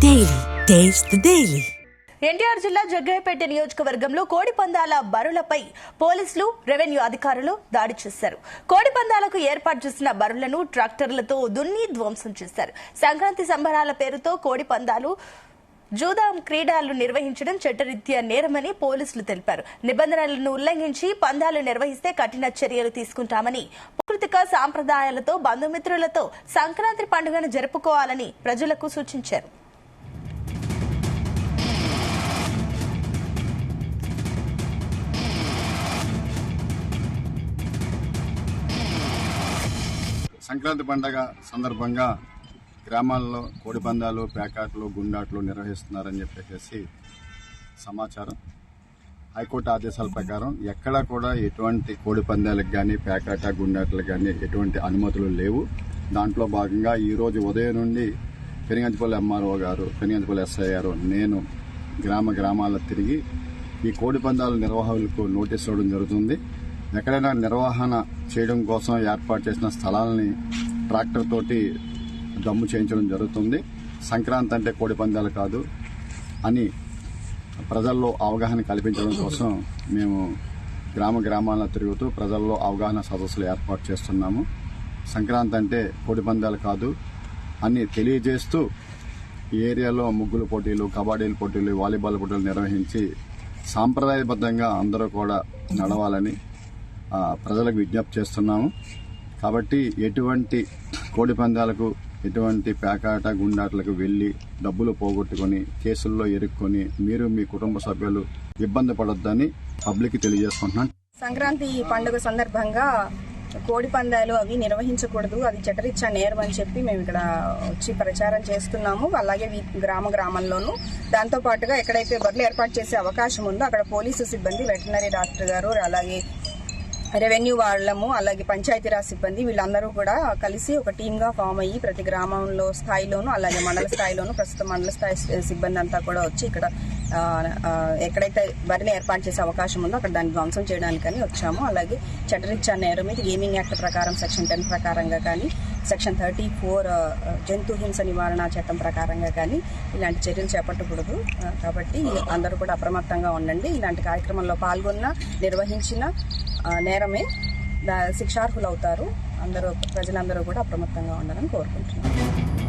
Daily taste the daily. NTR జిల్లా జగ్గయ్యపేట నియోజకవర్గంలో కోడి పందాల బరులపై పోలీసులు, రెవెన్యూ అధికారులు దాడి చేశారు. కోడి పందాలకు ఏర్పాటు చేసిన బరులను ట్రాక్టర్లతో దున్ని ధ్వంసం చేశారు. సంక్రాంతి సంబరాల పేరుతో కోడి పందాలు, జూదం క్రీడలు నిర్వహించడం చట్టరీత్యా నేరమని పోలీసులు తెలిపారు. నిబంధనలను ఉల్లంఘించి పందాలు నిర్వహిస్తే కఠిన చర్యలు తీసుకుంటామని, సాంస్కృతిక సాంప్రదాయాలతో బంధుమిత్రులతో సంక్రాంతి పండుగను జరుపుకోవాలని ప్రజలకు సూచించారు. సంక్రాంతి పండగ సందర్భంగా గ్రామాల్లో కోడి పందాలు, పేకాట్లు, గుండాట్లు నిర్వహిస్తున్నారని చెప్పేసి సమాచారం. హైకోర్టు ఆదేశాల ప్రకారం ఎక్కడా కూడా ఎటువంటి కోడి పందాలకు కానీ, పేకాట, గుండాట్లకు కానీ ఎటువంటి అనుమతులు లేవు. దాంట్లో భాగంగా ఈరోజు ఉదయం నుండి పెనుగంచిపల్లి ఎంఆర్ఓ గారు, పెనుగంచిపల్లి ఎస్ఐ గారు, నేను గ్రామాల్లో తిరిగి ఈ కోడి పందాల నిర్వాహకులకు నోటీస్ ఇవ్వడం జరుగుతుంది. ఎక్కడైనా నిర్వహణ చేయడం కోసం ఏర్పాటు చేసిన స్థలాలని ట్రాక్టర్ తోటి దమ్ము చేయించడం జరుగుతుంది. సంక్రాంతి అంటే కోడి పందాలు కాదు అని ప్రజల్లో అవగాహన కల్పించడం కోసం మేము గ్రామాల్లో తిరుగుతూ ప్రజల్లో అవగాహన సదస్సులు ఏర్పాటు చేస్తున్నాము. సంక్రాంతి అంటే కోడి పందాలు కాదు అని తెలియజేస్తూ ఈ ఏరియాలో ముగ్గుల పోటీలు, కబడ్డీల పోటీలు, వాలీబాల్ పోటీలు నిర్వహించి సాంప్రదాయబద్ధంగా అందరూ కూడా నడవాలని ప్రజలకు విజ్ఞప్తి చేస్తున్నాము. కాబట్టి ఎటువంటి కోడి పందాలకు, ఎటువంటి పేకాట, గుండాట్లకు వెళ్లి డబ్బులు పోగొట్టుకుని కేసుల్లో ఇరుక్కొని మీరు మీ కుటుంబ సభ్యులు ఇబ్బంది పడొద్దని పబ్లిక్ తెలియజేసుకుంటున్నాను. సంక్రాంతి పండుగ సందర్భంగా కోడి పందాలు అవి నిర్వహించకూడదు, అది చట్టరీత్యా నేరం అని చెప్పి మేము ఇక్కడ వచ్చి ప్రచారం చేస్తున్నాము. అలాగే గ్రామంలోనూ దాంతో పాటుగా ఎక్కడైతే బడులు ఏర్పాటు చేసే అవకాశం ఉందో అక్కడ పోలీసు సిబ్బంది, వెటర్నరీ డాక్టర్ గారు, అలాగే రెవెన్యూ వాళ్ళము, అలాగే పంచాయతీరాజ్ సిబ్బంది వీళ్ళందరూ కూడా కలిసి ఒక టీమ్ గా ఫామ్ అయ్యి ప్రతి గ్రామంలో స్థాయిలోనూ అలాగే మండల స్థాయిలోనూ ప్రస్తుతం మండల స్థాయి సిబ్బంది అంతా కూడా వచ్చి ఇక్కడ ఎక్కడైతే బరిని ఏర్పాటు చేసే అవకాశం ఉందో అక్కడ దాన్ని ధ్వంసం చేయడానికని వచ్చాము. అలాగే చట్టరీత్యా నేరం ఇది గేమింగ్ యాక్ట్ ప్రకారం సెక్షన్ 10 ప్రకారంగా కానీ, సెక్షన్ 34 జంతు హింస నివారణ చట్టం ప్రకారంగా కానీ ఇలాంటి చర్యలు చేపట్టకూడదు. కాబట్టి అందరూ కూడా అప్రమత్తంగా ఉండండి. ఇలాంటి కార్యక్రమంలో పాల్గొన్న, నిర్వహించిన నేరమే శిక్షార్హులు అవుతారు. ప్రజలందరూ కూడా అప్రమత్తంగా ఉండాలని కోరుకుంటున్నాను.